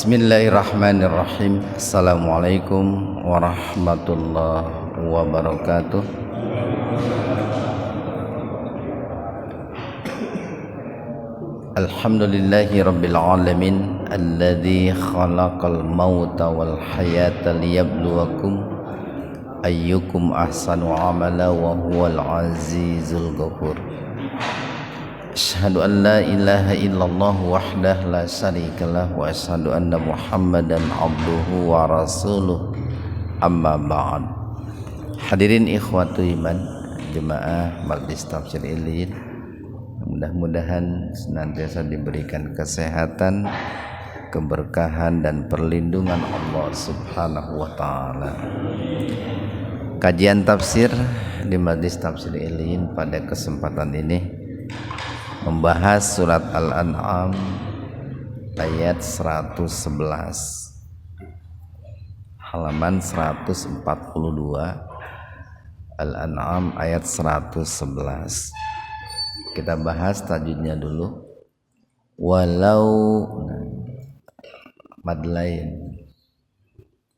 Bismillahirrahmanirrahim. Assalamualaikum warahmatullahi wabarakatuh. Alhamdulillahi rabbil alamin alladzi khalaqal mauta wal hayata liyabluwakum ayyukum ahsanu amala wa huwal azizul ghafur. Asyhadu an la ilaha illallah wahdahu la syarikalah wa asyhadu anna Muhammadan abduhu wa rasuluh, amma ba'd. Hadirin ikhwatu iman, jemaah Majlis Tafsir Ilyin, mudah-mudahan senantiasa diberikan kesehatan, keberkahan dan perlindungan Allah Subhanahu wa taala. Kajian tafsir di Majlis Tafsir Ilyin pada kesempatan ini membahas surat Al-An'am ayat 111, halaman 142. Al-An'am ayat 111. Kita bahas tajwidnya dulu. Walau mad lain,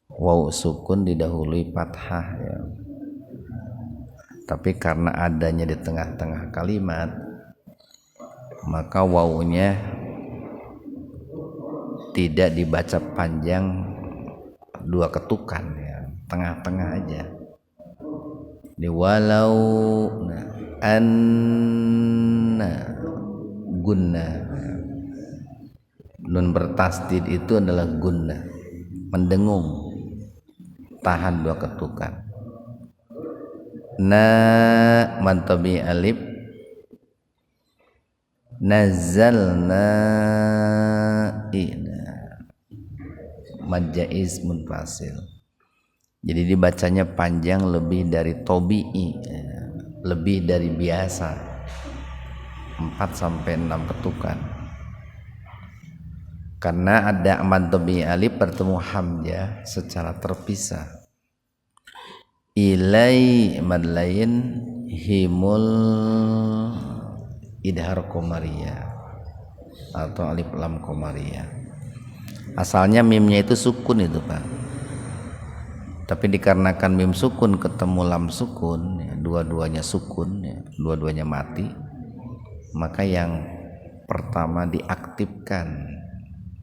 waw sukun didahului fathah ya. Tapi karena adanya di tengah-tengah kalimat, maka wawunya tidak dibaca panjang dua ketukan ya, tengah-tengah aja. Di walau anna gunna, nun bertasdid itu adalah gunna, mendengung, tahan dua ketukan. Na mantabi alif, nazalna ina, mad jaiz munfasil. Jadi dibacanya panjang lebih dari tobi'i, lebih dari biasa, 4-6 ketukan. Karena ada mad tabi alif bertemu hamzah secara terpisah. Ilai mad lain himul idhar komariya atau alif lam komariya. Asalnya mimnya itu sukun itu Pak, tapi dikarenakan mim sukun ketemu lam sukun ya, dua-duanya sukun ya, dua-duanya mati, maka yang pertama diaktifkan,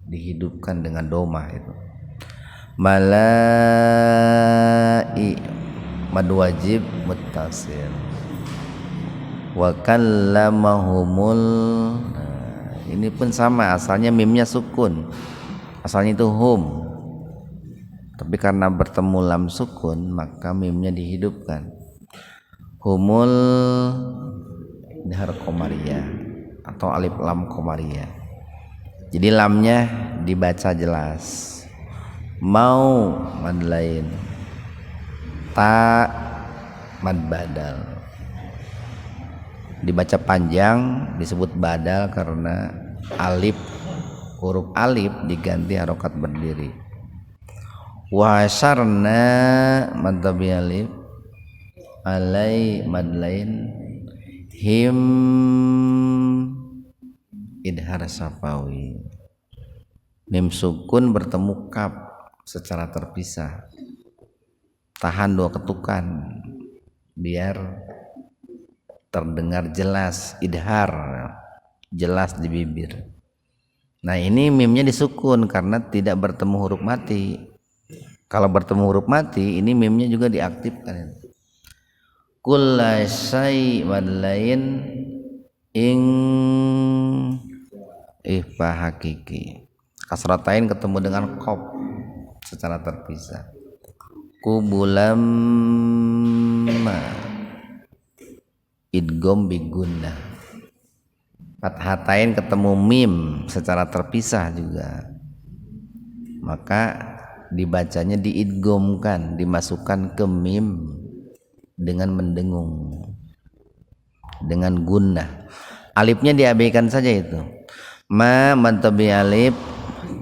dihidupkan dengan domah itu. Malai mad wajib muttasil. Wa kallamahumul, ini pun sama, asalnya mimnya sukun, asalnya itu hum, tapi karena bertemu lam sukun maka mimnya dihidupkan. Humul idhar komariya atau alif lam komariya. Jadi lamnya dibaca jelas. Mau mad lain, ta mad badal, dibaca panjang disebut badal karena alif, huruf alif diganti harokat berdiri. Wa syarna mad tabi alif, alai mad lain, him idhar safawi. Mim sukun bertemu kaf secara terpisah, tahan dua ketukan biar terdengar jelas, idhar jelas di bibir. Nah ini mimnya disukun karena tidak bertemu huruf mati. Kalau bertemu huruf mati, ini mimnya juga diaktifkan. Kulla syai' mad lain ing ihfa hakiki. Kasratain ketemu dengan qaf secara terpisah. Kubulam idgham bi gunnah. Fathatain ketemu mim secara terpisah juga, maka dibacanya diidghamkan, dimasukkan ke mim dengan mendengung, dengan gunnah. Alifnya diabaikan saja itu. Ma mantabi alif,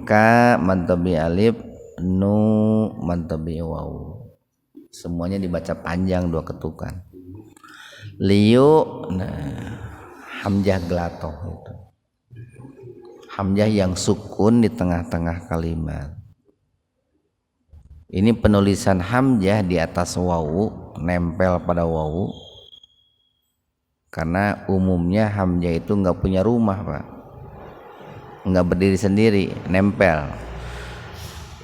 ka mantabi alif, nu mantabi waw. Semuanya dibaca panjang dua ketukan. Liu, nah hamzah gelatoh itu. hamzah yang sukun di tengah-tengah kalimat. Ini penulisan hamzah di atas wawu, nempel pada wawu, karena umumnya hamzah itu nggak punya rumah Pak, nggak berdiri sendiri, nempel.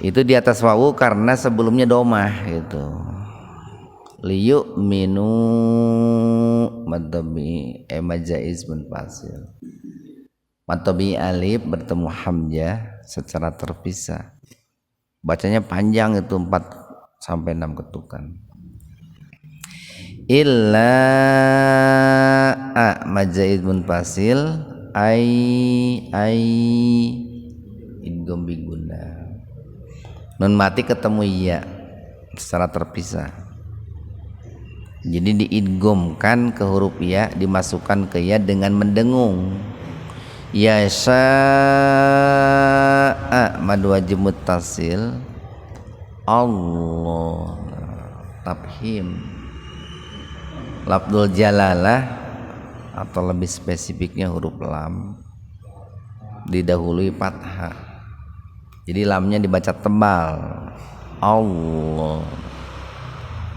Itu di atas wawu karena sebelumnya domah gitu. Liyu minu matabi majaiz munfasil. Matabi alif bertemu hamzah secara terpisah. Bacanya panjang itu 4 sampai 6 ketukan. Illa majaiz munfasil ai idgham biguna. Nun mati ketemu iya secara terpisah. Jadi diidghamkan ke huruf ya, dimasukkan ke ya dengan mendengung. Ya sya'a mad wajib muttasil Allah tafhim lafdzul jalalah atau lebih spesifiknya huruf lam didahului fathah. Jadi lamnya dibaca tebal. Allah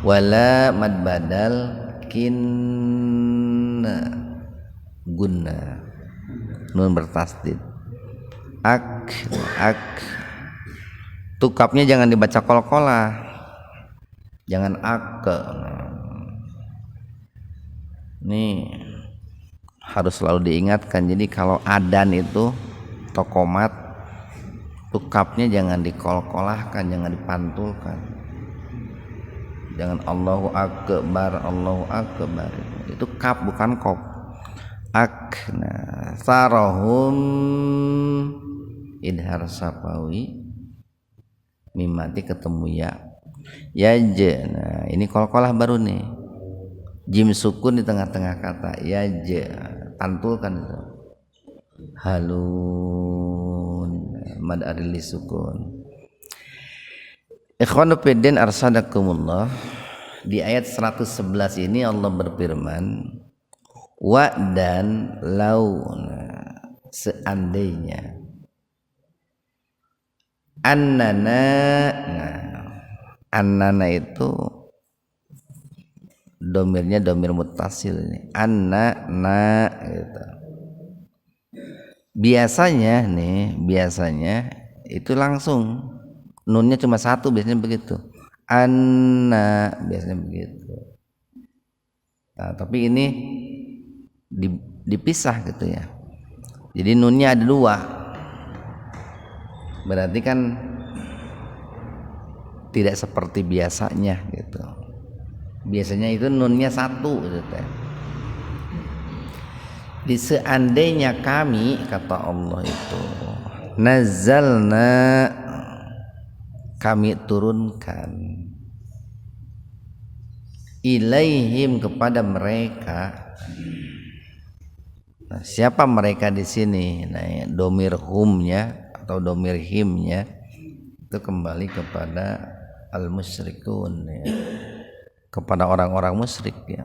wala mad badal kinna gunna nun bertasdid ak tukapnya jangan dibaca kol-kolah, jangan ak. Ini harus selalu diingatkan. Jadi kalau adan itu tokomat, tukapnya jangan dikol-kolahkan, jangan dipantulkan. Jangan Allahu akbar, Allahu akbar. Itu kaf bukan kop. Ak. Nah, sarahum idhar safawi mimati ketemu ya. Ya je. Nah, ini kol-kolah baru nih. Jim sukun di tengah-tengah kata. Ya je. Pantulkan itu. Halun mad adli sukun. Ikhwanu fiddin arsadakumullah. Di ayat 111 ini Allah berfirman, wa dan lau, seandainya annana. Annana itu domirnya domir muttasil ini. Anna na gitu. Biasanya itu langsung nunnya cuma satu, biasanya begitu. Anna biasanya begitu. Nah, tapi ini dipisah gitu ya. Jadi nunnya ada 2. Berarti kan tidak seperti biasanya gitu. Biasanya itu nunnya 1 gitu teh. Di seandainya kami, kata Allah itu, nazzalna, kami turunkan, ilaihim, kepada mereka. Nah, siapa mereka di sini? Nah, domir humnya atau domir himnya itu kembali kepada al-musyrikun ya. Kepada orang-orang musyrik ya.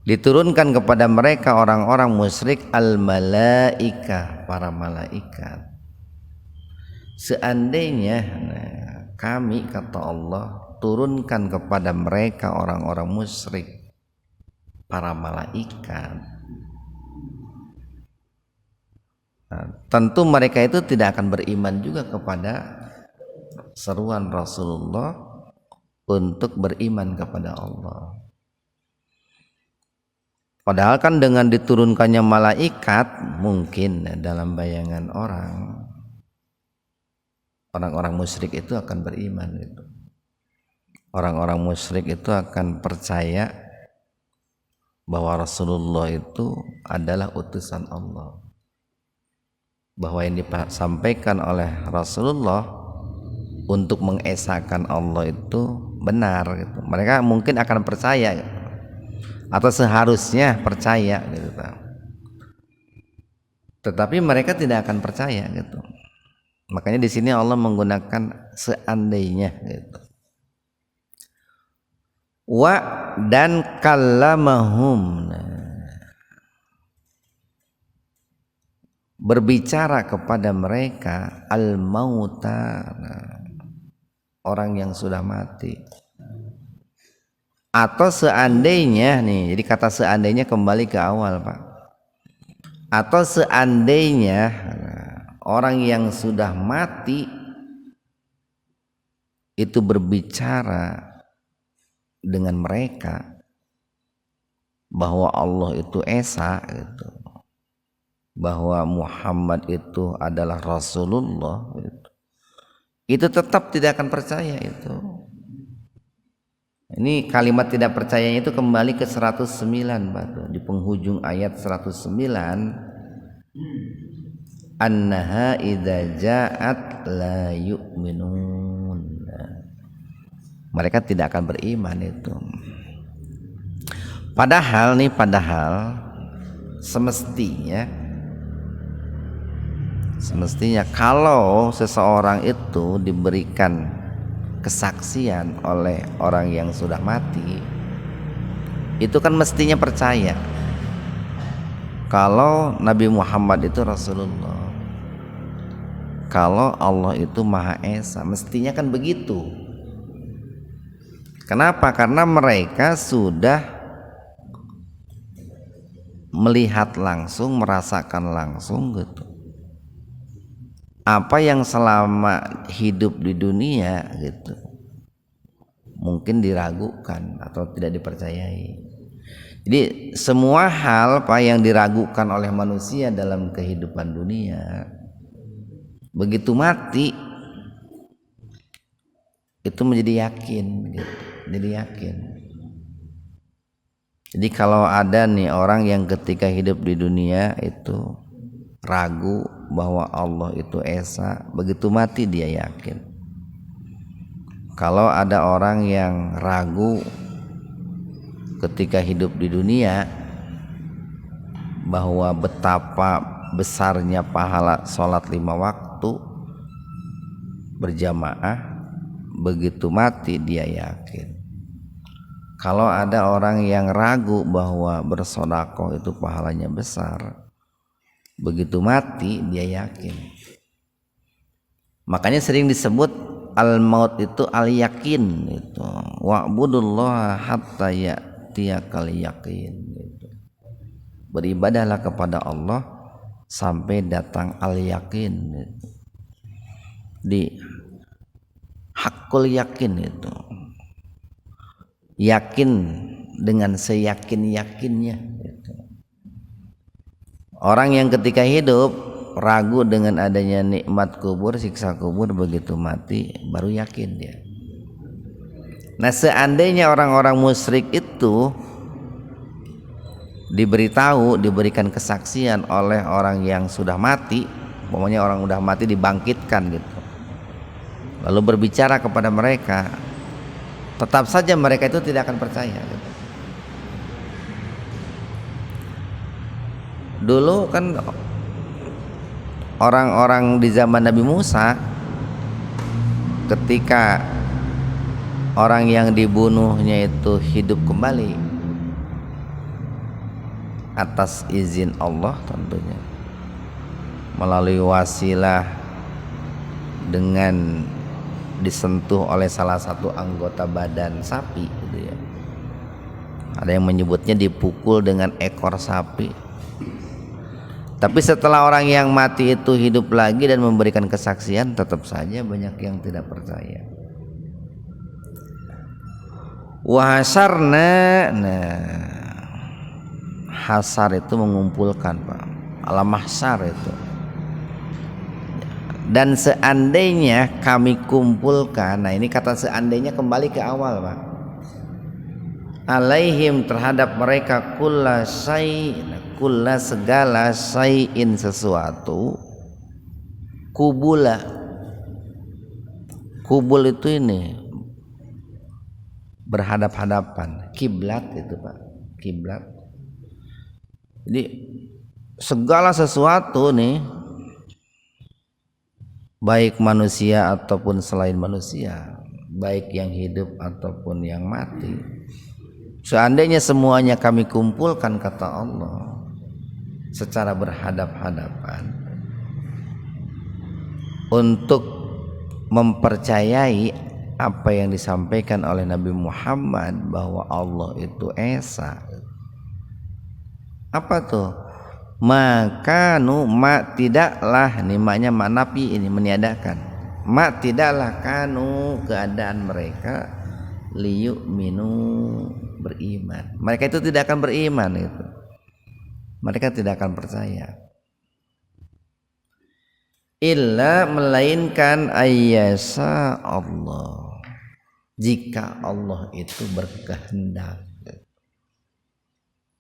Diturunkan kepada mereka orang-orang musyrik al-malaika, para malaikat. Seandainya kami, kata Allah, turunkan kepada mereka orang-orang musyrik, para malaikat. Nah, tentu mereka itu tidak akan beriman juga kepada seruan Rasulullah untuk beriman kepada Allah. Padahal kan dengan diturunkannya malaikat, mungkin dalam bayangan orang-orang musyrik itu akan beriman gitu. Orang-orang musyrik itu akan percaya bahwa Rasulullah itu adalah utusan Allah, bahwa yang disampaikan oleh Rasulullah untuk mengesahkan Allah itu benar gitu. Mereka mungkin akan percaya atau seharusnya percaya gitu. Tetapi mereka tidak akan percaya gitu. Makanya di sini Allah menggunakan seandainya gitu. Wa dan kallamahum. berbicara kepada mereka al-mauta, orang yang sudah mati. Atau seandainya nih, jadi kata seandainya kembali ke awal Pak. Atau seandainya orang yang sudah mati itu berbicara dengan mereka bahwa Allah itu Esa gitu, bahwa Muhammad itu adalah Rasulullah gitu, itu tetap tidak akan percaya itu. Ini kalimat tidak percayanya itu kembali ke 109 Pak, di penghujung ayat 109, annaha idza ja'at la yu'minun, mereka tidak akan beriman itu. Padahal semestinya kalau seseorang itu diberikan kesaksian oleh orang yang sudah mati, itu kan mestinya percaya kalau Nabi Muhammad itu Rasulullah, kalau Allah itu Maha Esa, mestinya kan begitu. Kenapa? Karena mereka sudah melihat langsung, merasakan langsung gitu, apa yang selama hidup di dunia gitu mungkin diragukan atau tidak dipercayai. Jadi semua hal Pak yang diragukan oleh manusia dalam kehidupan dunia, begitu mati itu menjadi yakin gitu, jadi yakin. Jadi kalau ada nih orang yang ketika hidup di dunia itu ragu bahwa Allah itu Esa, begitu mati dia yakin. Kalau ada orang yang ragu ketika hidup di dunia bahwa betapa besarnya pahala sholat 5 waktu berjamaah, begitu mati dia yakin. Kalau ada orang yang ragu bahwa bersedekah itu pahalanya besar, begitu mati dia yakin. Makanya sering disebut al-maut itu al-yakin itu. Wa'budullaha hatta ya'tiyakal yaqin gitu. Beribadahlah kepada Allah sampai datang al-yakin gitu. Di hakul yakin itu, yakin dengan seyakin-yakinnya gitu. Orang yang ketika hidup ragu dengan adanya nikmat kubur, siksa kubur, begitu mati baru yakin dia. Nah, seandainya orang-orang musyrik itu diberikan kesaksian oleh orang yang sudah mati, pokoknya orang sudah mati dibangkitkan gitu, lalu berbicara kepada mereka, tetap saja mereka itu tidak akan percaya gitu. Dulu kan orang-orang di zaman Nabi Musa, ketika orang yang dibunuhnya itu hidup kembali atas izin Allah tentunya, melalui wasilah dengan disentuh oleh salah satu anggota badan sapi gitu ya. Ada yang menyebutnya dipukul dengan ekor sapi. Tapi setelah orang yang mati itu hidup lagi dan memberikan kesaksian, tetap saja banyak yang tidak percaya. Wahasarna, nah hasar itu mengumpulkan Pak, alam mahsyar itu. Dan seandainya kami kumpulkan, nah ini kata seandainya kembali ke awal Pak, alaihim terhadap mereka kulla segala syai'in sesuatu, kubul itu ini berhadap-hadapan, kiblat itu Pak, kiblat. Jadi segala sesuatu nih, baik manusia ataupun selain manusia, baik yang hidup ataupun yang mati, seandainya semuanya kami kumpulkan, kata Allah, secara berhadap-hadapan, untuk mempercayai apa yang disampaikan oleh Nabi Muhammad bahwa Allah itu esa. Apa tuh? Maka tidaklah, nih maknya manapi ini meniadakan. Tidaklah kanu keadaan mereka liyu'minu beriman. Mereka itu tidak akan beriman itu. Mereka tidak akan percaya. Illa melainkan ayyasa Allah. Jika Allah itu berkehendak.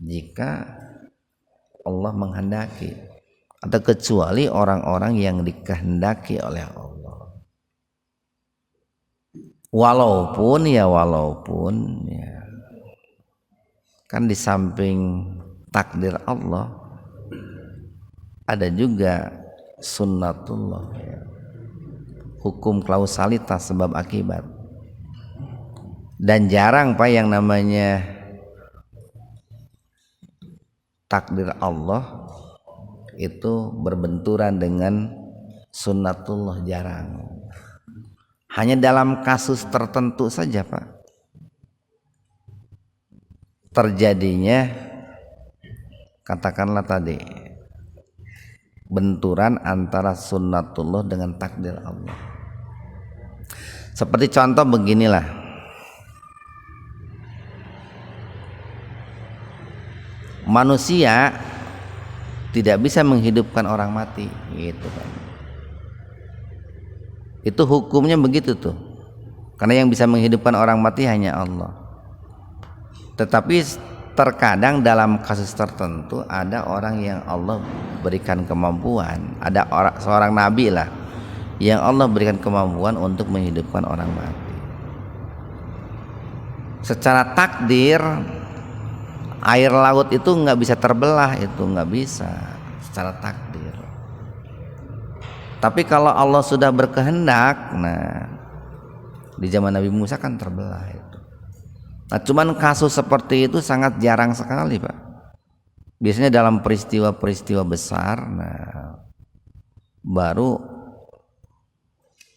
Jika Allah menghendaki, atau kecuali orang-orang yang dikehendaki oleh Allah. Walaupun ya kan di samping takdir Allah ada juga sunnatullah ya. Hukum kausalitas sebab akibat. Dan jarang Pak yang namanya takdir Allah itu berbenturan dengan sunnatullah, jarang. Hanya dalam kasus tertentu saja Pak terjadinya, katakanlah tadi, benturan antara sunnatullah dengan takdir Allah. Seperti contoh beginilah, manusia tidak bisa menghidupkan orang mati, gitu kan. Itu hukumnya begitu tuh. Karena yang bisa menghidupkan orang mati hanya Allah. Tetapi terkadang dalam kasus tertentu ada orang yang Allah berikan kemampuan, ada seorang nabi lah yang Allah berikan kemampuan untuk menghidupkan orang mati. Secara takdir air laut itu nggak bisa terbelah, itu nggak bisa secara takdir. Tapi kalau Allah sudah berkehendak, nah di zaman Nabi Musa kan terbelah itu. Nah cuman kasus seperti itu sangat jarang sekali Pak. Biasanya dalam peristiwa-peristiwa besar, nah baru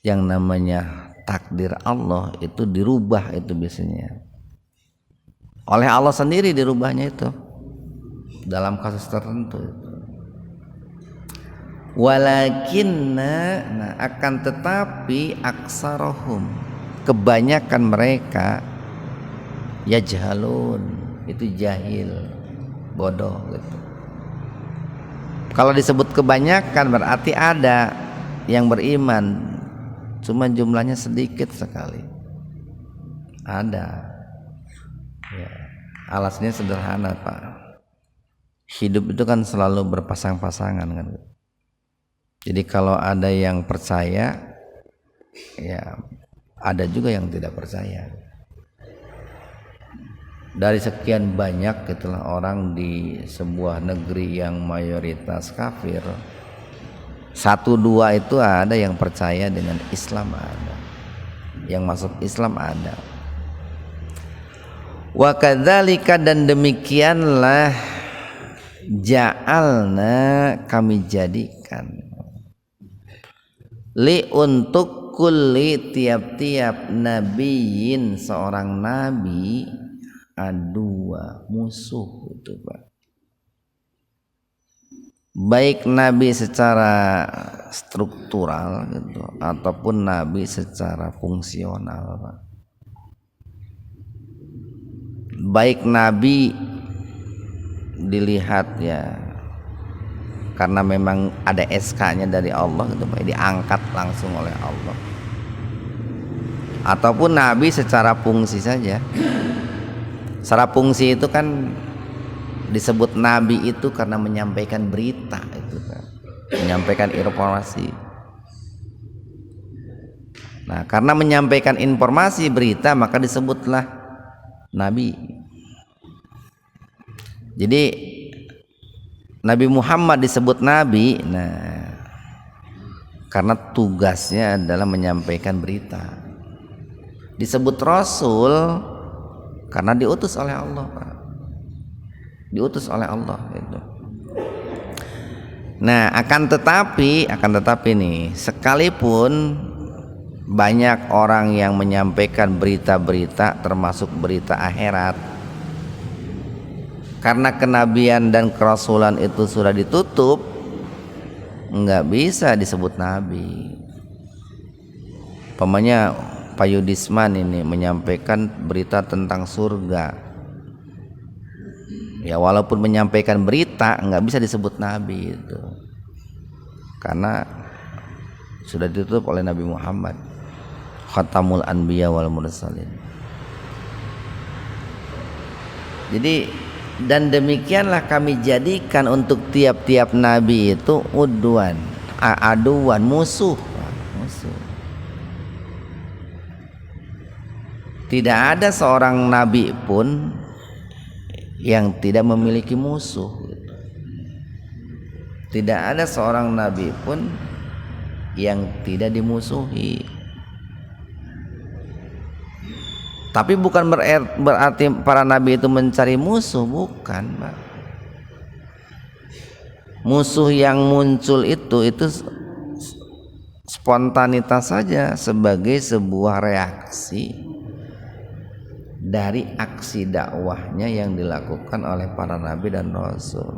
yang namanya takdir Allah itu dirubah, itu biasanya oleh Allah sendiri, dirubahnya itu dalam kasus tertentu itu. Walakinna, nah akan tetapi aksarohum, kebanyakan mereka yajhalun, itu jahil, bodoh gitu. Kalau disebut kebanyakan berarti ada yang beriman, cuma jumlahnya sedikit sekali. Ada. Ya, alasnya sederhana Pak. Hidup itu kan selalu berpasang-pasangan kan. Jadi kalau ada yang percaya, ya ada juga yang tidak percaya. Dari sekian banyak itulah orang di sebuah negeri yang mayoritas kafir, 1-2 itu ada yang percaya dengan Islam, ada yang masuk Islam, ada. Wa kadzalika, dan demikianlah ja'alna, kami jadikan, li untuk kulli, tiap-tiap nabiyin, seorang nabi, adua, musuh itu Pak. Baik nabi secara struktural gitu, ataupun nabi secara fungsional Pak. Baik nabi dilihat ya karena memang ada SK-nya dari Allah gitu Pak, diangkat langsung oleh Allah, ataupun nabi secara fungsi saja. Secara fungsi itu kan disebut nabi itu karena menyampaikan berita itu kan, menyampaikan informasi. Nah, karena menyampaikan informasi berita maka disebutlah nabi. Jadi Nabi Muhammad disebut nabi, nah karena tugasnya adalah menyampaikan berita. Disebut rasul karena diutus oleh Allah Pak. Diutus oleh Allah itu. Nah, akan tetapi nih, sekalipun banyak orang yang menyampaikan berita-berita termasuk berita akhirat, karena kenabian dan kerasulan itu sudah ditutup, nggak bisa disebut nabi. Pamannya Pak Yudisman ini menyampaikan berita tentang surga, ya walaupun menyampaikan berita nggak bisa disebut nabi itu, karena sudah ditutup oleh Nabi Muhammad, Khatamul Anbiya wal Mursalin. Jadi, dan demikianlah kami jadikan untuk tiap-tiap nabi itu aduan, musuh. Tidak ada seorang nabi pun yang tidak memiliki musuh. Tidak ada seorang nabi pun yang tidak dimusuhi. Tapi bukan berarti para nabi itu mencari musuh, bukan, Pak. Musuh yang muncul itu spontanitas saja sebagai sebuah reaksi dari aksi dakwahnya yang dilakukan oleh para nabi dan rasul.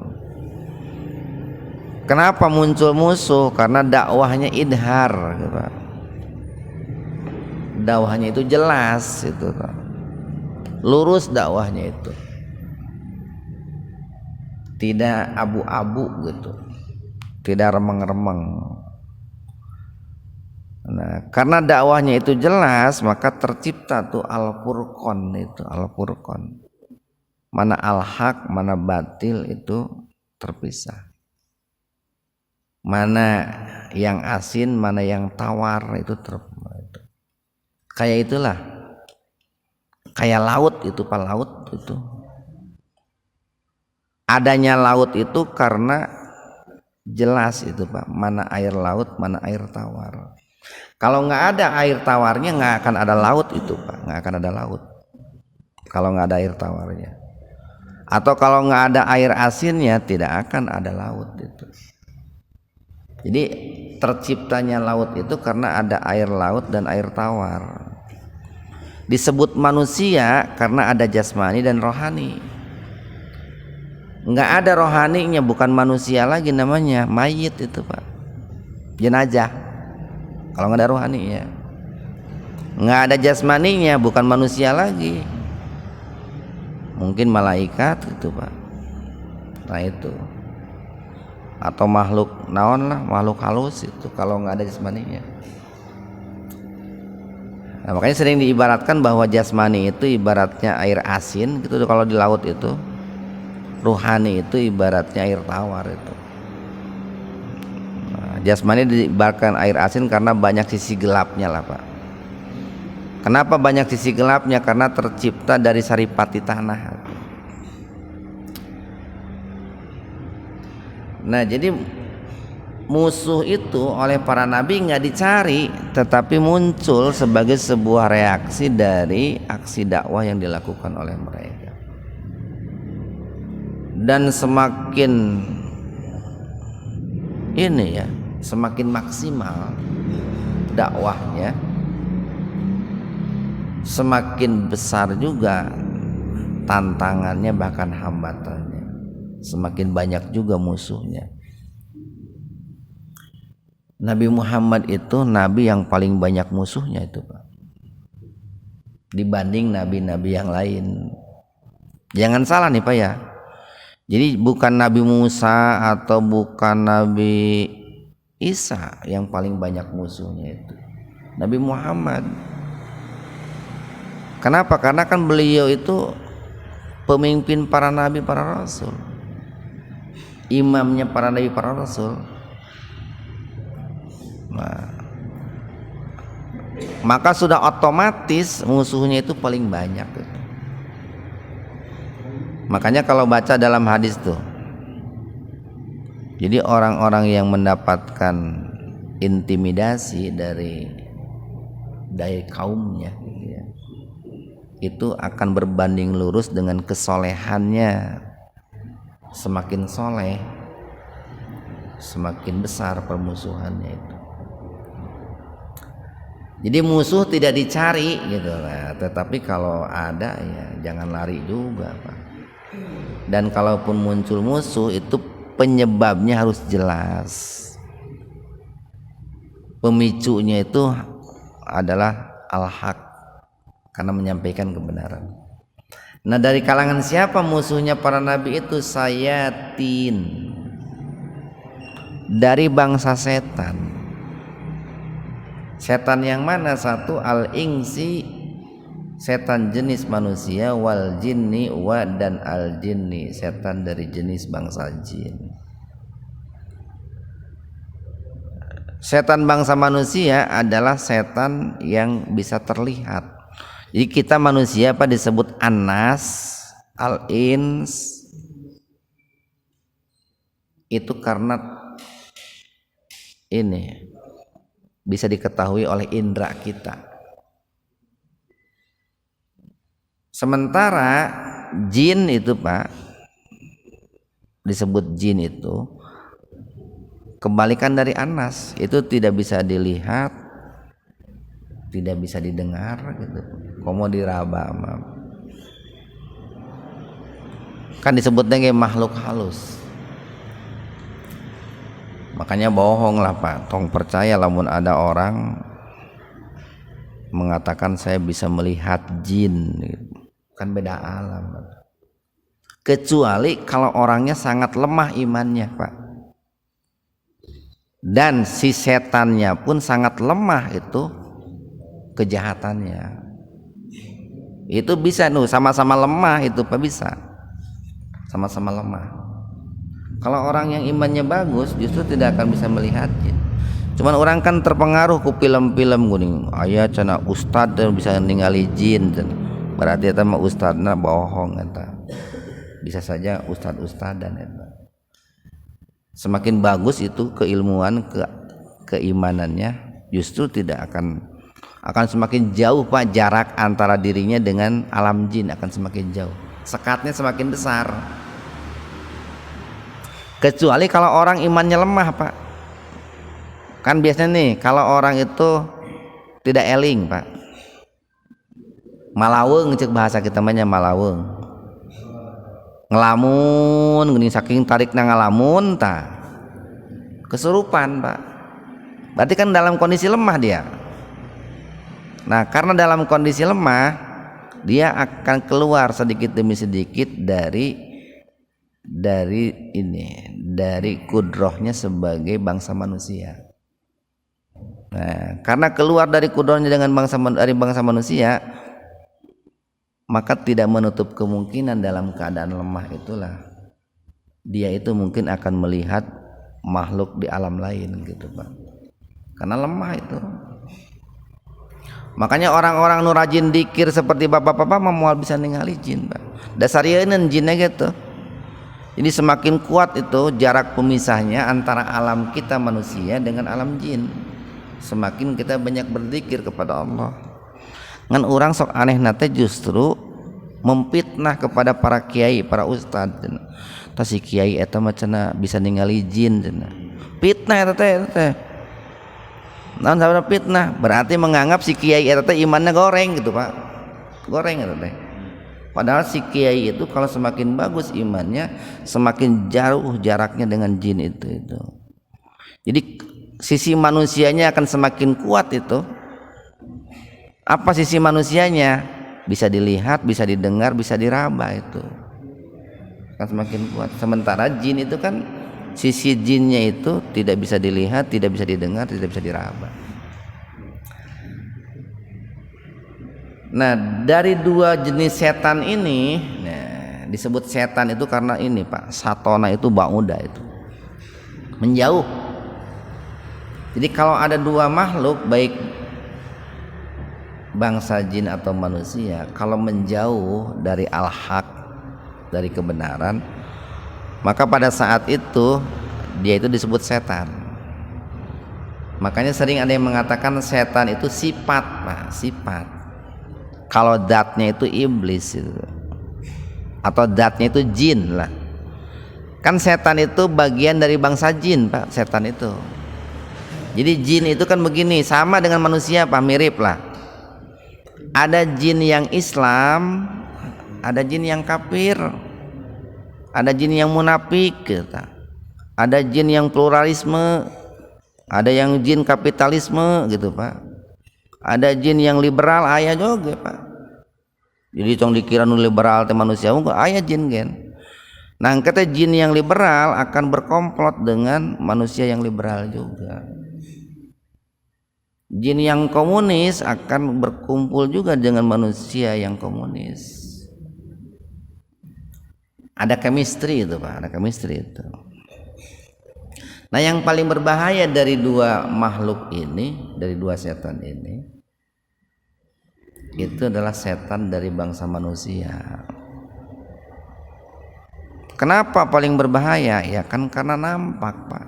Kenapa muncul musuh? Karena dakwahnya idhar, gitu. Dakwahnya itu jelas, itu lurus dakwahnya itu, tidak abu-abu gitu, tidak remeng-remeng. Nah, karena dakwahnya itu jelas, maka tercipta tuh Al-Furqan itu, Al-Furqan. Mana al-haq, mana batil itu terpisah. Mana yang asin, mana yang tawar itu kayak itulah. Kayak laut itu, Pak, laut itu. Adanya laut itu karena jelas itu, Pak, mana air laut, mana air tawar. Kalau nggak ada air tawarnya nggak akan ada laut itu, Pak, nggak akan ada laut. Kalau nggak ada air tawarnya, atau kalau nggak ada air asinnya tidak akan ada laut itu. Jadi terciptanya laut itu karena ada air laut dan air tawar. Disebut manusia karena ada jasmani dan rohani. Nggak ada rohaninya, bukan manusia lagi namanya, mayit itu, Pak, jenazah. Kalau nggak ada rohaninya, nggak ada jasmaninya, bukan manusia lagi, mungkin malaikat itu, Pak. Nah itu, atau makhluk naon lah, makhluk halus itu kalau nggak ada jasmaninya. Nah, makanya sering diibaratkan bahwa jasmani itu ibaratnya air asin gitu kalau di laut itu, rohani itu ibaratnya air tawar itu. Jasmani diibaratkan air asin karena banyak sisi gelapnya lah, Pak. Kenapa banyak sisi gelapnya? Karena tercipta dari saripati tanah. Nah, jadi musuh itu oleh para nabi nggak dicari, tetapi muncul sebagai sebuah reaksi dari aksi dakwah yang dilakukan oleh mereka. Dan semakin ini ya, semakin maksimal dakwahnya, semakin besar juga tantangannya, bahkan hambatannya, semakin banyak juga musuhnya. Nabi Muhammad itu nabi yang paling banyak musuhnya itu, Pak, dibanding nabi-nabi yang lain. Jangan salah nih, Pak, ya. Jadi bukan Nabi Musa atau bukan Nabi Isa yang paling banyak musuhnya itu, Nabi Muhammad. Kenapa? Karena kan beliau itu pemimpin para nabi, para rasul, imamnya para nabi, para rasul. Nah, maka sudah otomatis musuhnya itu paling banyak gitu. Makanya kalau baca dalam hadis tuh, jadi orang-orang yang mendapatkan intimidasi dari kaumnya gitu ya, itu akan berbanding lurus dengan kesolehannya. Semakin soleh, semakin besar permusuhannya itu. Jadi musuh tidak dicari gitu lah, tetapi kalau ada ya jangan lari juga Pak. Dan kalaupun muncul musuh itu penyebabnya harus jelas. Pemicunya itu adalah al-haq, karena menyampaikan kebenaran. Nah, dari kalangan siapa musuhnya para nabi itu? Sayatin, dari bangsa setan. Setan yang mana? Satu, al-insi, setan jenis manusia, wal jinni, wa dan al jinni, setan dari jenis bangsa jin. Setan bangsa manusia adalah setan yang bisa terlihat. Jadi kita manusia apa disebut anas, al-ins, itu karena ini bisa diketahui oleh indera kita. Sementara jin itu Pak, disebut jin itu kebalikan dari anas, itu tidak bisa dilihat, tidak bisa didengar gitu. Komo diraba kan disebutnya kayak makhluk halus. Makanya bohong lah Pak, tong percaya lamun ada orang mengatakan saya bisa melihat jin gitu. Kan beda alam. Kecuali kalau orangnya sangat lemah imannya Pak, dan si setannya pun sangat lemah itu kejahatannya. Itu bisa sama-sama lemah itu Pak, bisa sama-sama lemah. Kalau orang yang imannya bagus justru tidak akan bisa melihat jin. Cuman orang kan terpengaruh ku film-film gini, aya cenah ustad bisa ningali jin, berarti eta mah ustadna bohong eta. Bisa saja ustad-ustadan eta. Semakin bagus itu keilmuan, keimanannya, justru tidak akan semakin jauh Pak, jarak antara dirinya dengan alam jin akan semakin jauh. Sekatnya semakin besar. Kecuali kalau orang imannya lemah Pak. Kan biasanya nih kalau orang itu tidak eling Pak, malaweng cek bahasa kita namanya malaweng, ngelamun gini saking tarikna ngalamun ta kesurupan Pak. Berarti kan dalam kondisi lemah dia. Nah, karena dalam kondisi lemah dia akan keluar sedikit demi sedikit dari kudrohnya sebagai bangsa manusia. Nah, karena keluar dari kudrohnya dari bangsa manusia, maka tidak menutup kemungkinan dalam keadaan lemah itulah dia itu mungkin akan melihat makhluk di alam lain gitu Pak. Karena lemah itu. Makanya orang-orang nu rajin dikir seperti bapak-bapak mau bisa ningali jin Pak. Dasarieun jinnya gitu. Jadi semakin kuat itu jarak pemisahnya antara alam kita manusia dengan alam jin. Semakin kita banyak berzikir kepada Allah. Ngan orang sok aneh nate justru memfitnah kepada para kiai, para ustad. Ta si kiai eta mah cenah bisa ningali jin cenah. Fitnah eta teh. Naon sabaraha fitnah? Berarti menganggap si kiai eta teh imannya goreng gitu, Pak. Goreng eta teh. Padahal si kiai itu kalau semakin bagus imannya, semakin jauh jaraknya dengan jin itu. Jadi sisi manusianya akan semakin kuat itu. Apa sisi manusianya? Bisa dilihat, bisa didengar, bisa diraba itu. Akan semakin kuat. Sementara jin itu kan sisi jinnya itu tidak bisa dilihat, tidak bisa didengar, tidak bisa diraba. Nah, dari dua jenis setan ini, nah, disebut setan itu karena ini Pak, satona itu bauda itu menjauh. Jadi kalau ada dua makhluk baik bangsa jin atau manusia, kalau menjauh dari al-haq, dari kebenaran, maka pada saat itu dia itu disebut setan. Makanya sering ada yang mengatakan setan itu sifat, Pak, sifat. Kalau zatnya itu iblis itu, atau zatnya itu jin lah. Kan setan itu bagian dari bangsa jin, Pak, setan itu. Jadi jin itu kan begini, sama dengan manusia, Pak, mirip lah. Ada jin yang Islam, ada jin yang kafir, ada jin yang munafik gitu. Ada jin yang pluralisme, ada yang jin kapitalisme gitu, Pak. Ada jin yang liberal, aya juga, Pak. Jadi tong dikira nu liberal teh manusia unggul, aya jin gen. Nah, kata jin yang liberal akan berkomplot dengan manusia yang liberal juga. Jin yang komunis akan berkumpul juga dengan manusia yang komunis. Ada chemistry itu, Pak, ada chemistry itu. Nah, yang paling berbahaya dari dua makhluk ini, dari dua setan ini, itu adalah setan dari bangsa manusia. Kenapa paling berbahaya? Ya kan karena nampak, Pak.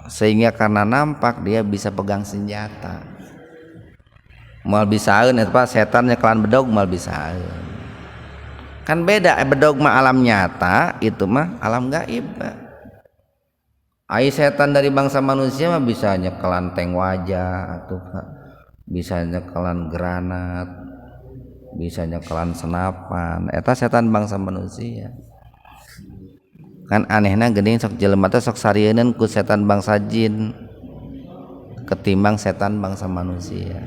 Sehingga karena nampak dia bisa pegang senjata. Mal bisaeun eta, Pak, setannya kelan bedog mal bisaeun. Kan beda, bedog mah alam nyata, itu mah alam gaib, Pak. Ai setan dari bangsa manusia mah bisa nyekelan tank wajah atuh, Pak. Bisa nyekelan granat, bisa nyekelan senapan. Eta setan bangsa manusia. Kan anehna geuning sok jelema teh sok sarieun ku setan bangsa jin ketimbang setan bangsa manusia.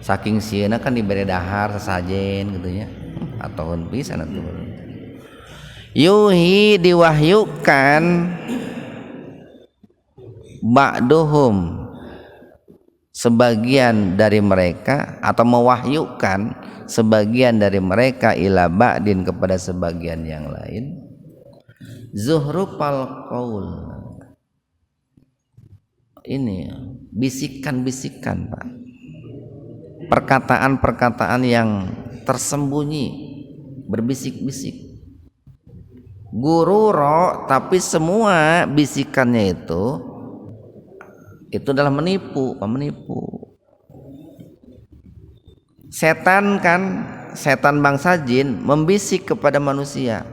Saking sieuna kan dibere dahar sesajen gitu nya. Atohun pisan atuh. Yuhi diwahyukan ba'duhum sebagian dari mereka, atau mewahyukan sebagian dari mereka ila ba'din kepada sebagian yang lain, zuhrufal qaul. Ini bisikan-bisikan, Pak, perkataan-perkataan yang tersembunyi, berbisik-bisik, gururo, tapi semua bisikannya itu adalah menipu, menipu. Setan kan, setan bangsa jin membisik kepada manusia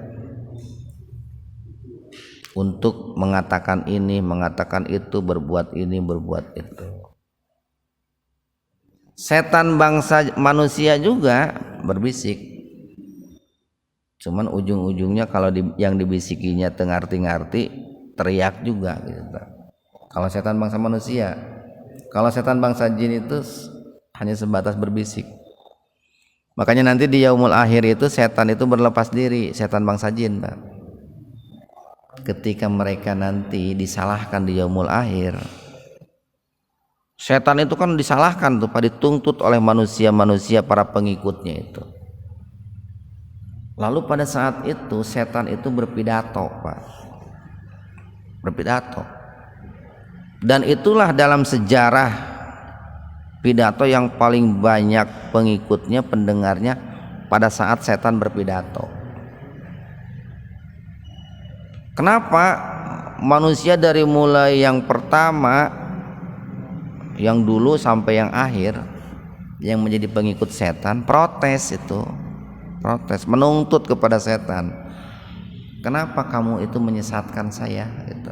untuk mengatakan ini, mengatakan itu, berbuat ini, berbuat itu. Setan bangsa manusia juga berbisik, cuman ujung-ujungnya kalau yang dibisikinya tengarti-ngarti teriak juga gitu. Kalau setan bangsa manusia, kalau setan bangsa jin itu hanya sebatas berbisik. Makanya nanti di yaumul akhir itu setan itu berlepas diri, setan bangsa jin, Pak. Ketika mereka nanti disalahkan di yaumul akhir, setan itu kan disalahkan tuh, Pak, dituntut oleh manusia-manusia para pengikutnya itu. Lalu pada saat itu setan itu berpidato, Pak. Berpidato. Dan itulah dalam sejarah pidato yang paling banyak pengikutnya, pendengarnya pada saat setan berpidato. Kenapa? Manusia dari mulai yang pertama, yang dulu sampai yang akhir, yang menjadi pengikut setan protes itu, protes, menuntut kepada setan. Kenapa kamu itu menyesatkan saya? Gitu.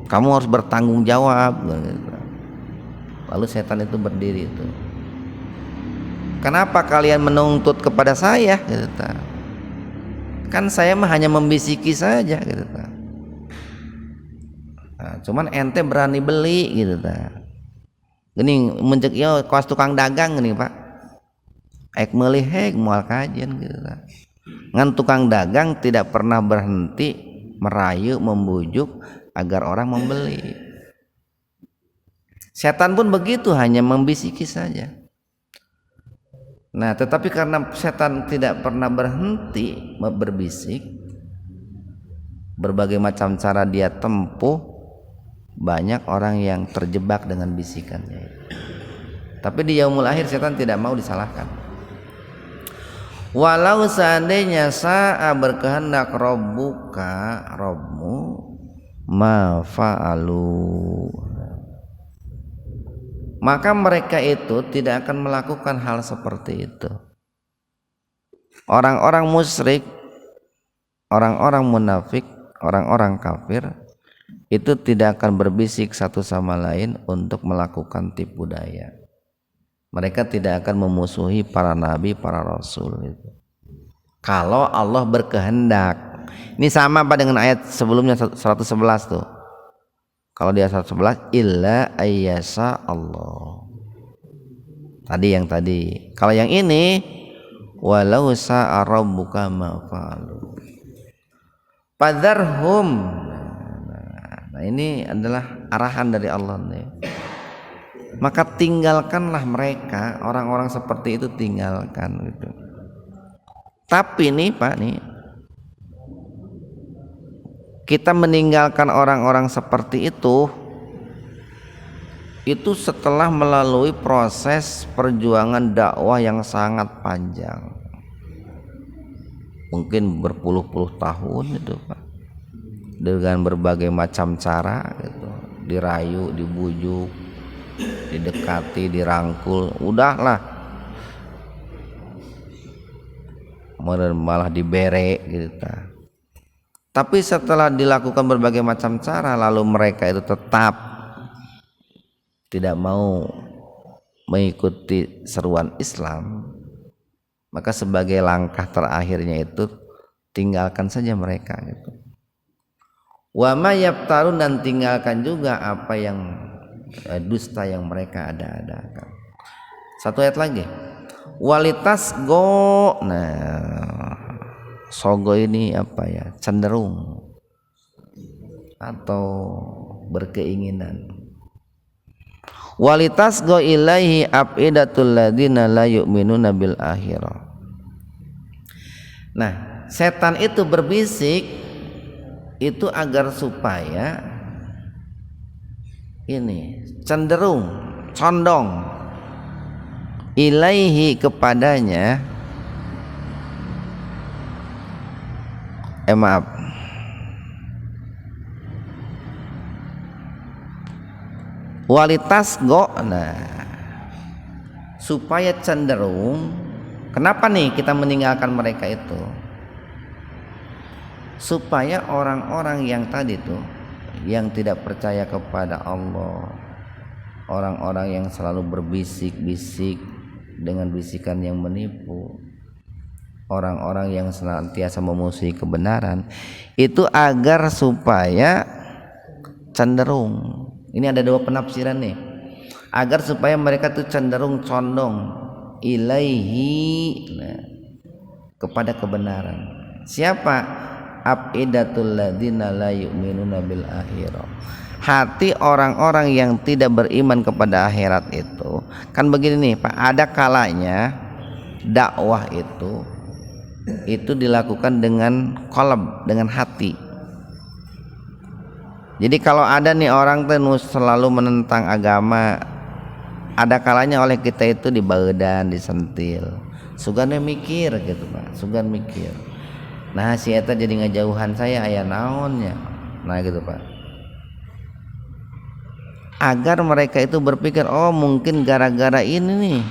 Kamu harus bertanggung jawab. Lalu setan itu berdiri itu. Kenapa kalian menuntut kepada saya? Gitu. Kan saya mah hanya membisiki saja. Gitu. Nah, cuman ente berani beli gitu. Gini mencek ya kaos tukang dagang gini, Pak. Ek meuli heg moal kajian gitu. Ngan tukang dagang tidak pernah berhenti merayu, membujuk agar orang membeli. Setan pun begitu, hanya membisiki saja. Nah, tetapi karena setan tidak pernah berhenti berbisik, berbagai macam cara dia tempuh, banyak orang yang terjebak dengan bisikannya. Tapi di yaumul akhir setan tidak mau disalahkan. Walau seandainya sa'a berkehendak Rabbuka, Rabbmu, ma fa'alu, maka mereka itu tidak akan melakukan hal seperti itu. Orang-orang musyrik, orang-orang munafik, orang-orang kafir itu tidak akan berbisik satu sama lain untuk melakukan tipu daya. Mereka tidak akan memusuhi para nabi, para rasul itu. Kalau Allah berkehendak. Ini sama apa dengan ayat sebelumnya 111 tuh. Kalau di ayat 111 illa ayyasha Allah. Tadi. Kalau yang ini walau sa'a rabbuka ma fa'alu. Fadharhum. Nah, ini adalah arahan dari Allah nih. Maka tinggalkanlah mereka, orang-orang seperti itu tinggalkan gitu. Tapi nih Pak nih, kita meninggalkan orang-orang seperti itu setelah melalui proses perjuangan dakwah yang sangat panjang, mungkin berpuluh-puluh tahun itu Pak, dengan berbagai macam cara gitu, dirayu, dibujuk, didekati, dirangkul, udahlah, malah dibere gitu. Tapi setelah dilakukan berbagai macam cara, lalu mereka itu tetap tidak mau mengikuti seruan Islam, maka sebagai langkah terakhirnya itu tinggalkan saja mereka gitu. Wa ma yaftarun, dan tinggalkan juga apa yang dusta yang mereka ada-adakan. Satu ayat lagi. Walitas go. Nah, sogo ini apa ya? Cenderung atau berkeinginan. Walitas go ilaihi afidatul ladina la yu'minuna bil akhirah. Nah, setan itu berbisik itu agar supaya ini cenderung, condong ilaihi kepadanya, walitas go. Nah, supaya cenderung, kenapa nih kita meninggalkan mereka itu? Supaya orang-orang yang tadi tuh, yang tidak percaya kepada Allah, orang-orang yang selalu berbisik-bisik dengan bisikan yang menipu, orang-orang yang senantiasa memusuhi kebenaran, itu agar supaya cenderung. Ini ada dua penafsiran nih. Agar supaya mereka tuh cenderung condong ilaihi, nah, kepada kebenaran. Siapa? Afidatul ladzina la yu'minuna bil akhirah. Hati orang-orang yang tidak beriman kepada akhirat itu kan begini nih Pak, ada kalanya dakwah itu dilakukan dengan qalb, dengan hati. Jadi kalau ada nih orang tuh selalu menentang agama, ada kalanya oleh kita itu dibaeudan, disentil. Sugan mikir gitu Pak, sugan mikir. Nah si eta jadi ngejauhan saya aya naonnya. Nah gitu Pak. Agar mereka itu berpikir, oh mungkin gara-gara ini nih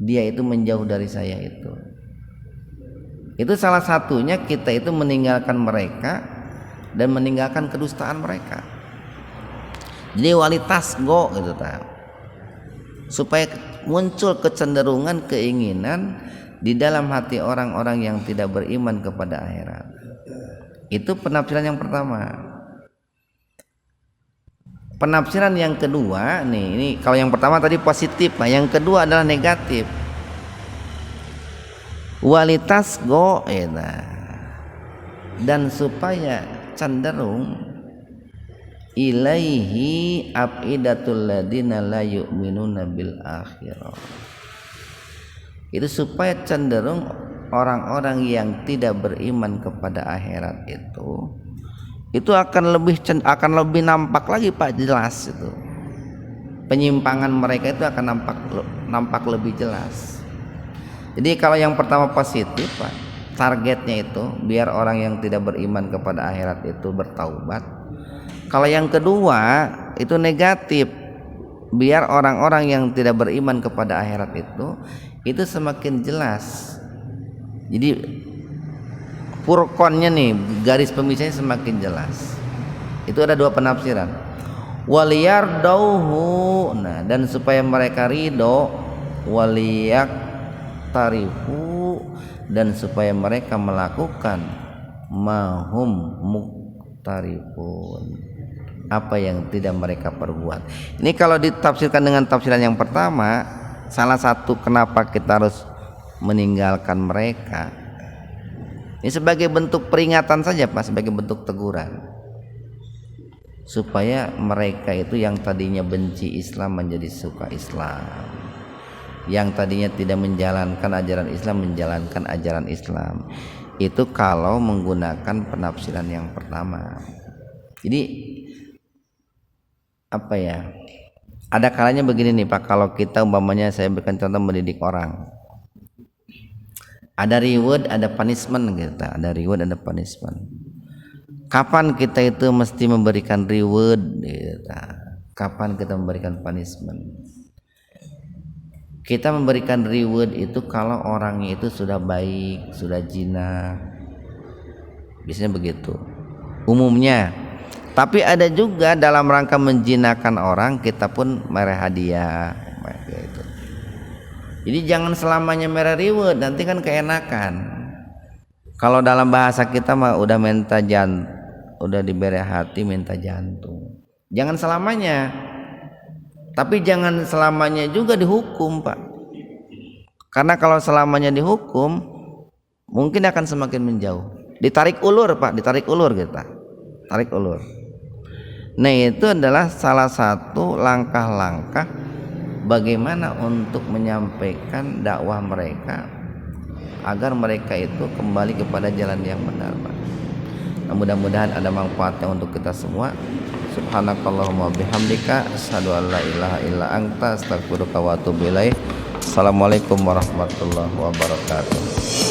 dia itu menjauh dari saya itu. Itu salah satunya kita itu meninggalkan mereka dan meninggalkan kedustaan mereka. Jadi walitas go gitu ta. Supaya muncul kecenderungan, keinginan di dalam hati orang-orang yang tidak beriman kepada akhirat. Itu penafsiran yang pertama. Penafsiran yang kedua nih, ini kalau yang pertama tadi positif, nah yang kedua adalah negatif. Walitas go dan supaya cenderung ilaihi afidatul ladina la yu'minuna bil akhirah. Itu supaya cenderung orang-orang yang tidak beriman kepada akhirat itu akan lebih nampak lagi Pak, jelas itu. Penyimpangan mereka itu akan nampak lebih jelas. Jadi kalau yang pertama positif Pak, targetnya itu biar orang yang tidak beriman kepada akhirat itu bertaubat. Kalau yang kedua itu negatif, biar orang-orang yang tidak beriman kepada akhirat itu semakin jelas Jadi furqannya nih, garis pemisahnya semakin jelas. Itu ada dua penafsiran. Waliyardauhu, nah, dan supaya mereka ridho, waliyak tarifu, dan supaya mereka melakukan mahum muktarifun, apa yang tidak mereka perbuat. Ini kalau ditafsirkan dengan tafsiran yang pertama, salah satu kenapa kita harus meninggalkan mereka, ini sebagai bentuk peringatan saja Pak, sebagai bentuk teguran, supaya mereka itu yang tadinya benci Islam menjadi suka Islam, yang tadinya tidak menjalankan ajaran Islam menjalankan ajaran Islam. Itu kalau menggunakan penafsiran yang pertama. Jadi apa ya, ada kalanya begini nih Pak, kalau kita umpamanya, saya berikan contoh mendidik orang, ada reward ada punishment gitu, ada reward ada punishment. Kapan kita itu mesti memberikan reward gitu, kapan kita memberikan punishment? Kita memberikan reward itu kalau orangnya itu sudah baik, sudah jinak, biasanya begitu umumnya. Tapi ada juga dalam rangka menjinakkan orang, kita pun merah hadiah gitu. Jadi jangan selamanya merah reward, nanti kan keenakan. Kalau dalam bahasa kita mah udah minta jantung, udah diberi hati minta jantung. Jangan selamanya, tapi jangan selamanya juga dihukum Pak. Karena kalau selamanya dihukum, mungkin akan semakin menjauh. Ditarik ulur Pak, ditarik ulur kita, tarik ulur. Nah itu adalah salah satu langkah-langkah bagaimana untuk menyampaikan dakwah mereka agar mereka itu kembali kepada jalan yang benar Pak. Nah, mudah-mudahan ada manfaatnya untuk kita semua. Subhanakallahumma bihamdika asyhadu an la ilaha illa anta astaghfiruka wa atubu ilaik. Assalamualaikum warahmatullahi wabarakatuh.